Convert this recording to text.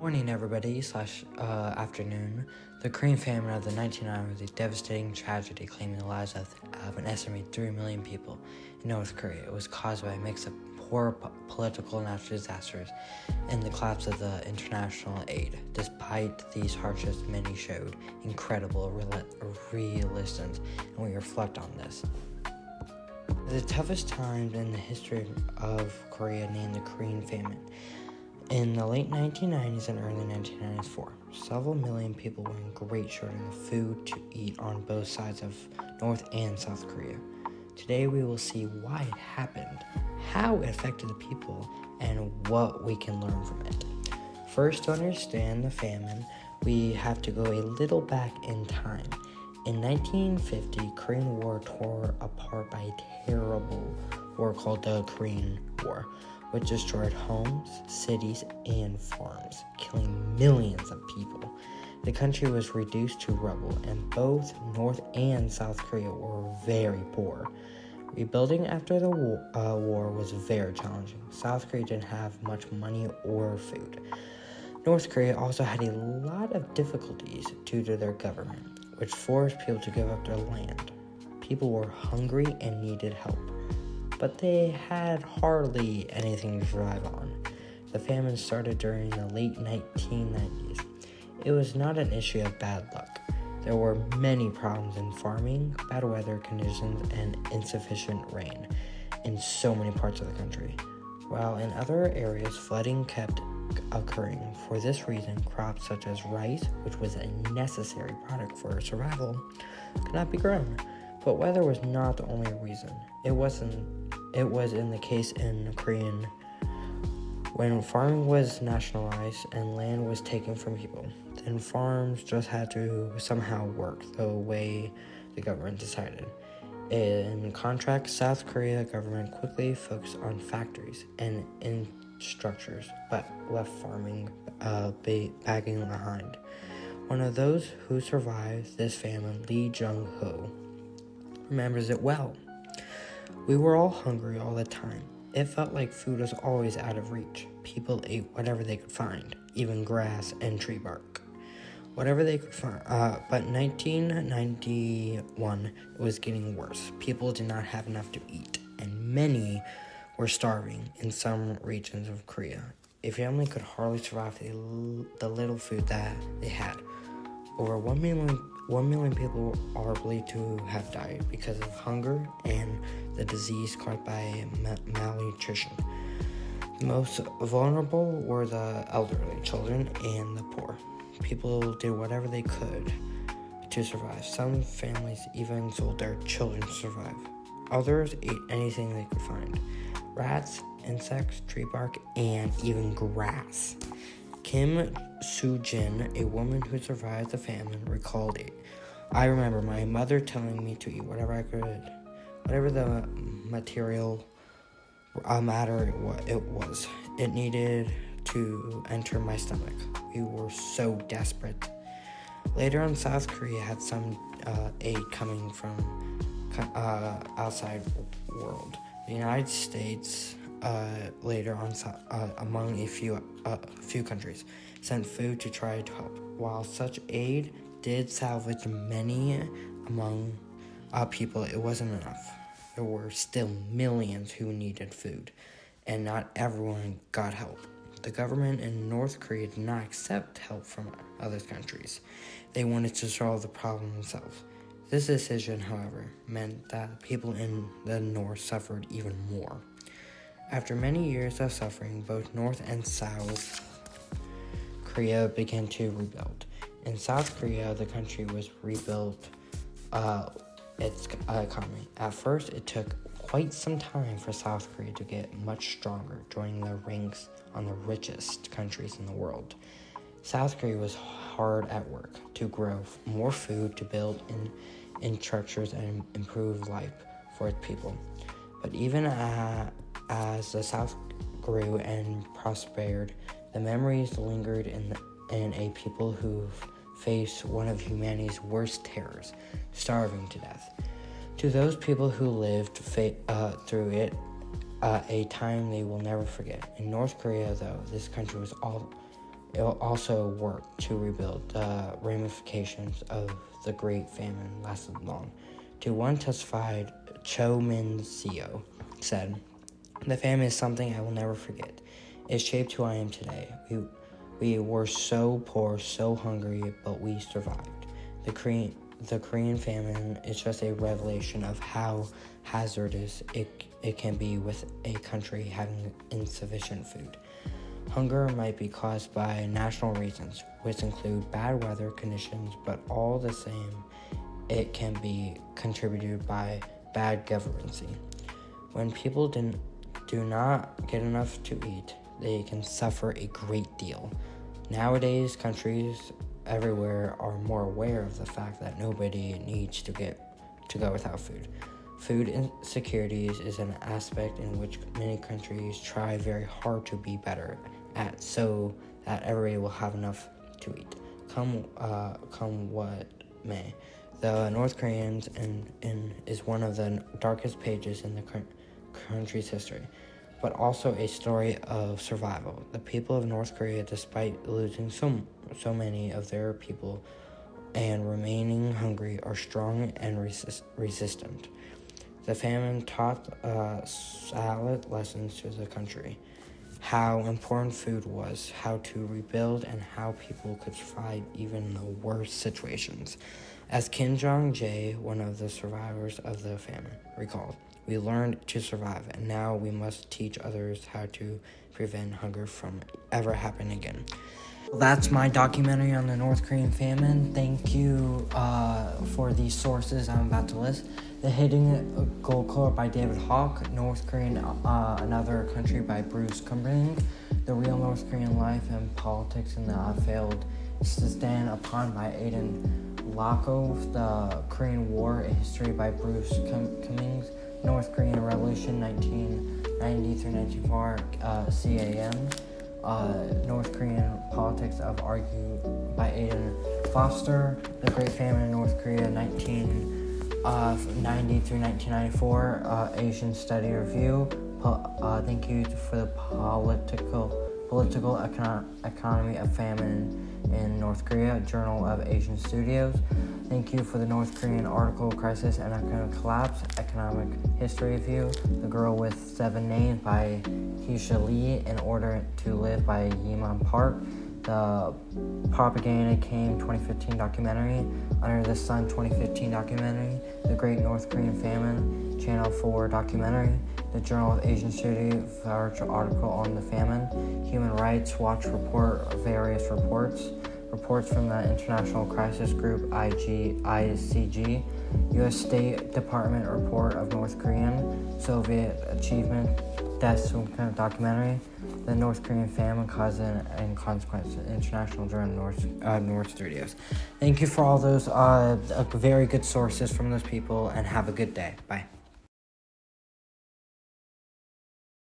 Morning, everybody, afternoon. The Korean famine of the 1990s was a devastating tragedy claiming the lives of an estimated 3 million people in North Korea. It was caused by a mix of poor political and natural disasters and the collapse of the international aid. Despite these hardships, many showed incredible resilience, and we reflect on this. The toughest time in the history of Korea named the Korean famine. In the late 1990s and early 1994, several million people were in great shortage of food to eat on both sides of North and South Korea. Today we will see why it happened, how it affected the people, and what we can learn from it. First, to understand the famine, we have to go a little back in time. In 1950, Korean War tore apart by a terrible war called the Korean War, which destroyed homes, cities, and farms, killing millions of people. The country was reduced to rubble, and both North and South Korea were very poor. Rebuilding after the war was very challenging. South Korea didn't have much money or food. North Korea also had a lot of difficulties due to their government, which forced people to give up their land. People were hungry and needed help, but they had hardly anything to survive on. The famine started during the late 1990s. It was not an issue of bad luck. There were many problems in farming, bad weather conditions, and insufficient rain in so many parts of the country. While in other areas, flooding kept occurring. For this reason, crops such as rice, which was a necessary product for survival, could not be grown. But weather was not the only reason. It was in the case in Korean when farming was nationalized and land was taken from people. Then farms just had to somehow work the way the government decided. In contrast, South Korea government quickly focused on factories and infrastructures, but left farming lagging behind. One of those who survived this famine, Lee Jung-ho, remembers it well. We were all hungry all the time. It felt like food was always out of reach. People ate whatever they could find, even grass and tree bark. Whatever they could find. But 1991, it was getting worse. People did not have enough to eat, and many were starving in some regions of Korea. A family could hardly survive the little food that they had. Over 1 million people are believed to have died because of hunger and the disease caused by malnutrition. The most vulnerable were the elderly, children, and the poor. People did whatever they could to survive. Some families even sold their children to survive. Others ate anything they could find: rats, insects, tree bark, and even grass. Kim Soo-jin, a woman who survived the famine, recalled it. I remember my mother telling me to eat whatever I could, whatever the material matter it was. It needed to enter my stomach. We were so desperate. Later on, South Korea had some aid coming from outside world. The United States later on, among a few countries, sent food to try to help. While such aid did salvage many among people, it wasn't enough. There were still millions who needed food, and not everyone got help. The government in North Korea did not accept help from other countries. They wanted to solve the problem themselves. This decision, however, meant that people in the North suffered even more. After many years of suffering, both North and South Korea began to rebuild. In South Korea, the country was rebuilt its economy. At first, it took quite some time for South Korea to get much stronger, joining the ranks on the richest countries in the world. South Korea was hard at work to grow more food, to build infrastructures, and improve life for its people. But even as the South grew and prospered, the memories lingered in a people who faced one of humanity's worst terrors, starving to death. To those people who lived through it, a time they will never forget. In North Korea, though, this country was It will also work to rebuild. The ramifications of the Great Famine lasted long. To one testified, Cho Min Seo said, "The famine is something I will never forget. It shaped who I am today. We were so poor, so hungry, but we survived. The Korean famine is just a revelation of how hazardous it can be with a country having insufficient food. Hunger might be caused by national reasons, which include bad weather conditions, but all the same, it can be contributed by bad governance. When people do not get enough to eat, they can suffer a great deal. Nowadays, countries everywhere are more aware of the fact that nobody needs to go without food. Food insecurities is an aspect in which many countries try very hard to be better at, so that everybody will have enough to eat. Come what may. The North Koreans is one of the darkest pages in the country's history, but also a story of survival. The people of North Korea, despite losing so many of their people and remaining hungry, are strong and resistant. The famine taught solid lessons to the country: how important food was, how to rebuild, and how people could survive even in the worst situations. As Kim Jong-jae, one of the survivors of the famine, recalled, "We learned to survive, and now we must teach others how to prevent hunger from ever happening again." Well, that's my documentary on the North Korean famine. Thank you for these sources I'm about to list. The Hidden Gold Color by David Hawk, North Korean, Another Country by Bruce Cumberland, The Real North Korean Life and Politics in the Failed Stand Upon by Aidan Lakov, The Korean War, A History by Bruce Cummings, North Korean Revolution 1990 through 1904, CAM, North Korean Politics of Argue by Aidan Foster, The Great Famine in North Korea 1990 through 1994, Asian Study Review. Thank you for the political economy of famine in North Korea, Journal of Asian Studios. Thank you for the North Korean article, Crisis and Economic Collapse, Economic History Review. The Girl with Seven Names by Keisha Lee, In Order to Live by Yeman Park. The Propaganda Came 2015 documentary, Under the Sun 2015 documentary, The Great North Korean Famine, Channel 4 documentary, the Journal of Asian Studies article on the famine, Human Rights Watch report, various reports from the International Crisis Group, ICG, U.S. State Department report of North Korean, Soviet achievement, deaths documentary, the North Korean famine, cause and consequences, International Journal North Studios. Thank you for all those very good sources from those people, and have a good day. Bye.